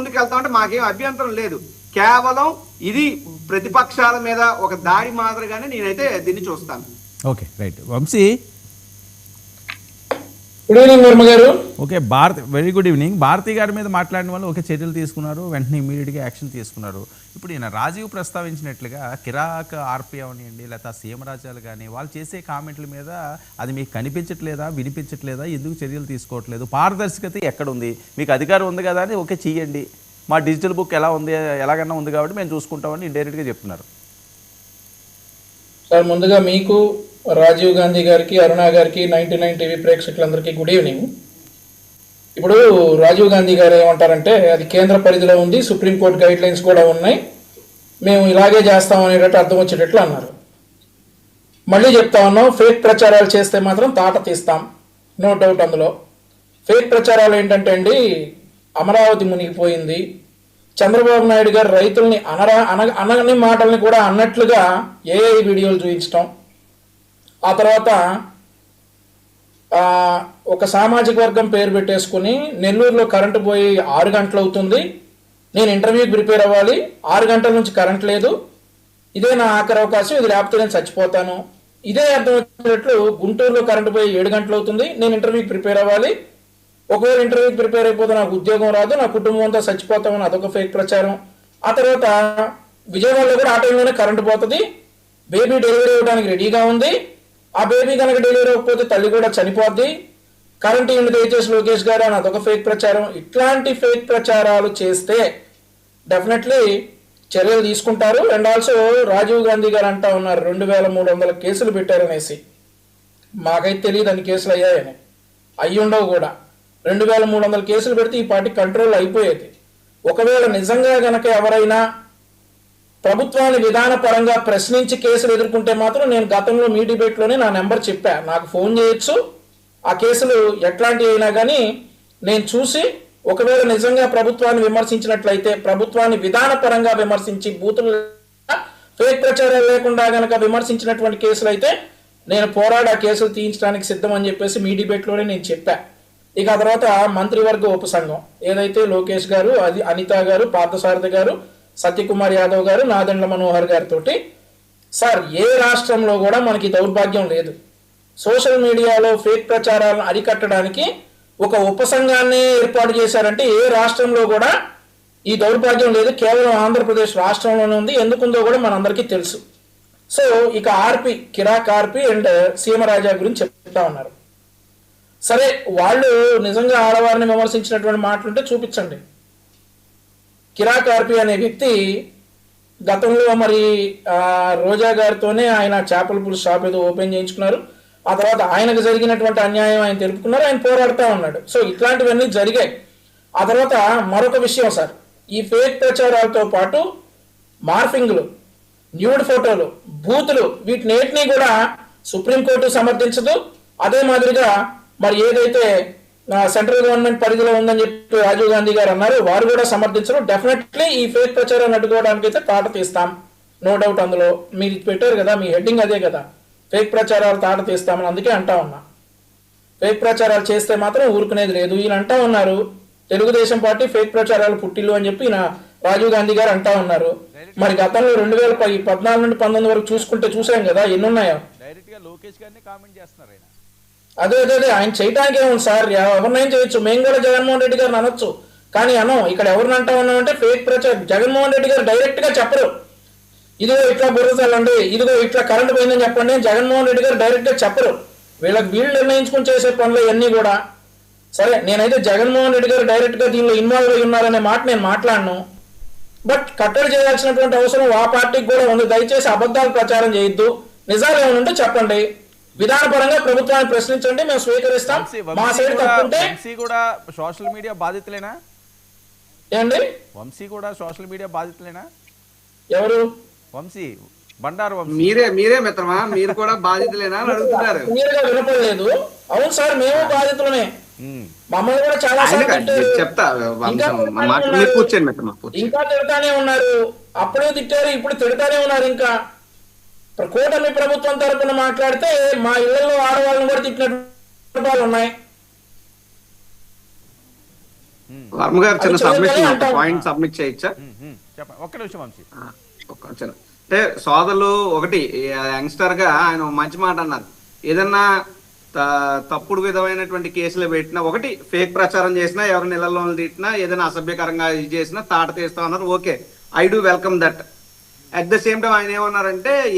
ముందుకు వెళ్తామంటే మాకేం అభ్యంతరం లేదు. కేవలం ఇది ప్రతిపక్షాల మీద ఒక దాడి మాదిరిగానే నేనైతే దీన్ని చూస్తాను. Okay, right. Vamsi, good evening Varma గారు. Okay, very good evening. Bharati గారి మీద మాట్లాడిన వాళ్ళు ఓకే చర్యలు తీసుకున్నారు, వెంటనే ఇమీడియట్గా యాక్షన్ తీసుకున్నారు. ఇప్పుడు ఈయన రాజీవ్ ప్రస్తావించినట్లుగా కిరాక్ ఆర్పి అవనియండి, లేకపోతే సీమరాజాలు కానీ వాళ్ళు చేసే కామెంట్ల మీద అది మీకు కనిపించట్లేదా, వినిపించట్లేదా, ఎందుకు చర్యలు తీసుకోవట్లేదు? పారదర్శకత ఎక్కడుంది? మీకు అధికారం ఉంది కదా అని ఓకే చెయ్యండి, మా డిజిటల్ బుక్ ఎలా ఉంది, ఎలాగన్నా ఉంది కాబట్టి మేము చూసుకుంటామని ఇండైరెక్ట్గా చెప్తున్నారు. సార్, ముందుగా మీకు, రాజీవ్ గాంధీ గారికి, అరుణ గారికి, 99 టీవీ ప్రేక్షకులందరికీ గుడ్ ఈవినింగ్. ఇప్పుడు రాజీవ్ గాంధీ గారు ఏమంటారంటే అది కేంద్ర పరిధిలో ఉంది, సుప్రీంకోర్టు గైడ్ లైన్స్ కూడా ఉన్నాయి, మేము ఇలాగే చేస్తాం అనేటట్టు అర్థం వచ్చేటట్లు అన్నారు. మళ్ళీ చెప్తా ఉన్నాం, ఫేక్ ప్రచారాలు చేస్తే మాత్రం తాట తీస్తాం, నో డౌట్. అందులో ఫేక్ ప్రచారాలు ఏంటంటే అండి, అమరావతి మునిగిపోయింది, చంద్రబాబు నాయుడు గారు రైతుల్ని అనని మాటల్ని కూడా అన్నట్లుగా ఏఐ వీడియోలు చూపించడం, ఆ తర్వాత ఒక సామాజిక వర్గం పేరు పెట్టేసుకుని నెల్లూరులో కరెంటు పోయి 6 గంటలు అవుతుంది, నేను ఇంటర్వ్యూకి ప్రిపేర్ అవ్వాలి, 6 గంటల నుంచి కరెంట్ లేదు, ఇదే నా ఆఖరి అవకాశం, ఇది లేకపోతే నేను చచ్చిపోతాను. ఇదే అర్థం వచ్చినట్లు గుంటూరులో కరెంటు పోయి 7 గంటలు అవుతుంది, నేను ఇంటర్వ్యూకి ప్రిపేర్ అవ్వాలి, ఒకవేళ ఇంటర్వ్యూకి ప్రిపేర్ అయిపోతే నాకు ఉద్యోగం రాదు, నా కుటుంబం అంతా చచ్చిపోతామని అదొక ఫేక్ ప్రచారం. ఆ తర్వాత విజయవాడలో కూడా ఆ టైంలోనే కరెంటు పోతుంది, బేబీ డెలివరీ అవ్వడానికి రెడీగా ఉంది, ఆ బేబీ కనుక డెలివరీ అవ్వకపోతే తల్లి కూడా చనిపోద్ది, కరెంట్ ఇల్లు దయచేసి లోకేష్ గారు అని అదొక ఫేక్ ప్రచారం. ఇట్లాంటి ఫేక్ ప్రచారాలు చేస్తే డెఫినెట్లీ చర్యలు తీసుకుంటారు. అండ్ ఆల్సో రాజీవ్ గాంధీ గారు అంటా ఉన్నారు 2300 కేసులు పెట్టారనేసి. మాకైతే తెలియదు అన్ని కేసులు అయ్యాయని, అయ్యి ఉండవు కూడా. 2300 కేసులు పెడితే ఈ పార్టీ కంట్రోల్ అయిపోయేది. ఒకవేళ నిజంగా గనక ఎవరైనా ప్రభుత్వాన్ని విధానపరంగా ప్రశ్నించి కేసులు ఎదుర్కొంటే మాత్రం నేను గతంలో మీ డిబేట్లోనే నా నెంబర్ చెప్పా, నాకు ఫోన్ చేయొచ్చు, ఆ కేసులు ఎట్లాంటివి అయినా కానీ నేను చూసి, ఒకవేళ నిజంగా ప్రభుత్వాన్ని విమర్శించినట్లయితే, ప్రభుత్వాన్ని విధానపరంగా విమర్శించి బూతులు ఫేక్ ప్రచారాలు లేకుండా గనక విమర్శించినటువంటి కేసులు అయితే నేను పోరాడి ఆ కేసులు తీయించడానికి సిద్ధం అని చెప్పేసి మీ డిబేట్లోనే నేను చెప్పా. ఇక ఆ తర్వాత మంత్రివర్గ ఉపసంఘం ఏదైతే లోకేష్ గారు, అది అనిత గారు, పార్థసారథి గారు, సత్యకుమార్ యాదవ్ గారు, నాదెండ్ల మనోహర్ గారితో, సార్ ఏ రాష్ట్రంలో కూడా మనకి దౌర్భాగ్యం లేదు. సోషల్ మీడియాలో ఫేక్ ప్రచారాలను అరికట్టడానికి ఒక ఉపసంఘాన్ని ఏర్పాటు చేశారంటే ఏ రాష్ట్రంలో కూడా ఈ దౌర్భాగ్యం లేదు, కేవలం ఆంధ్రప్రదేశ్ రాష్ట్రంలోనే ఉంది. ఎందుకుందో కూడా మనందరికీ తెలుసు. సో ఇక ఆర్పి, కిరాక్ ఆర్పి అండ్ సీమరాజా గురించి చెప్తా ఉన్నారు. సరే, వాళ్ళు నిజంగా ఆడవారిని విమర్శించినటువంటి మాటలుంటే చూపించండి. కిరాక్ ఆర్పి అనే వ్యక్తి గతంలో మరి రోజా గారితోనే ఆయన చేపల పులుసు షాప్ ఏదో ఓపెన్ చేయించుకున్నారు. ఆ తర్వాత ఆయనకు జరిగినటువంటి అన్యాయం ఆయన తెలుపుకున్నారు, ఆయన పోరాడుతూ ఉన్నాడు. సో ఇట్లాంటివన్నీ జరిగాయి. ఆ తర్వాత మరొక విషయం సార్, ఈ ఫేక్ ప్రచారాలతో పాటు మార్ఫింగ్లు, న్యూడ్ ఫోటోలు, బూతులు, వీటినేటిని కూడా సుప్రీంకోర్టు సమర్థించదు. అదే మాదిరిగా మరి ఏదైతే సెంట్రల్ గవర్నమెంట్ పరిధిలో ఉందని చెప్పి రాజీవ్ గాంధీ గారు అన్నారు, వారు కూడా సమర్థించరు. డెఫినెట్లీ ఈ ఫేక్ ప్రచారాన్ని అడ్డుకోవడానికి అయితే తాట తీస్తాం, నో డౌట్. అందులో మీరు పెట్టారు కదా, మీ హెడ్డింగ్ అదే కదా, ఫేక్ ప్రచారాలు తాట తీస్తామని. అందుకే అంటా ఉన్నా, ఫేక్ ప్రచారాలు చేస్తే మాత్రం ఊరుకునేది లేదు. ఈయన అంటా ఉన్నారు తెలుగుదేశం పార్టీ ఫేక్ ప్రచారాలు పుట్టిల్లు అని చెప్పి ఈయన రాజీవ్ గాంధీ గారు అంటా ఉన్నారు. మరి గతంలో 2014 నుండి 19 వరకు చూసుకుంటే చూసాం కదా ఎన్ని ఉన్నాయో. అదే ఆయన చేయడానికి ఏముంది సార్, ఎవరినైనా చేయొచ్చు. మేము కూడా జగన్మోహన్ రెడ్డి గారిని అనొచ్చు, కానీ అనం ఇక్కడ ఎవరిని అంటా ఉన్నామంటే ఫేక్ ప్రచారం. జగన్మోహన్ రెడ్డి గారు డైరెక్ట్ గా చెప్పరు, ఇదిగో ఇట్లా బుర్రసాలండి, ఇదిగో ఇట్లా కరెంట్ పోయిందని చెప్పండి. జగన్మోహన్ రెడ్డి గారు డైరెక్ట్ గా చెప్పరు, వీళ్ళు నిర్ణయించుకుని చేసే పనులు ఇవన్నీ కూడా. సరే, నేనైతే జగన్మోహన్ రెడ్డి గారు డైరెక్ట్ గా దీనిలో ఇన్వాల్వ్ అయి ఉన్నారనే మాట నేను మాట్లాడను. బట్ కట్టడి చేయాల్సినటువంటి అవసరం ఆ పార్టీకి కూడా ఉంది. దయచేసి అబద్ధాలు ప్రచారం చేయొద్దు, నిజాలు ఏమైనా చెప్పండి, విధానపరంగా ప్రభుత్వాన్ని ప్రశ్నించండి, మేము స్వీకరిస్తాం. మా సైడ్ తప్పుంటే కూడా సోషల్ మీడియా బాధితులేనా ఏండి? వంశీ కూడా సోషల్ మీడియా బాధితులేనా? ఎవరు? వంశీ, బండారు వంశీ. మీరే మిత్రమా, మీరు కూడా బాధితులేనా అని అడుగుతున్నారు. క్లియర్గా వినపడలేదు. అవును సార్, మేము బాధితులమే. మమ్మల్ని కూడా చాలా చెప్తా, ఇంకా తిడతానే ఉన్నారు. అప్పుడే తిట్టారు, ఇప్పుడు తిడతానే ఉన్నారు. ఇంకా కూటమి ప్రభుత్వం తరపున మాట్లాడితే మా ఇళ్లలో ఆడవాళ్ళని కూడా తిట్టినట్టు ఉన్నాయి. వర్మ గారు చిన్న అది చేయగానే సబ్మిషన్ అంటాం. పాయింట్ సబ్మిట్ చేయొచ్చా? చెప్పండి, ఒక్క నిమిషం వంశీ. ఒక చిన్న అంటే సోదరులు ఒకటి యంగ్స్టర్ గా ఆయన ఒక మంచి మాట అన్నారు. ఏదన్నా తప్పుడు విధమైనటువంటి కేసులు పెట్టినా, ఒకటి ఫేక్ ప్రచారం చేసినా, ఎవరిని ఇళ్లలో తిట్టినా, ఏదైనా అసభ్యకరంగా ఇది చేసినా తాట తీస్తా ఉన్నారు. Okay, I do welcome that. At the same time ఆయన ఏమన్నారంటే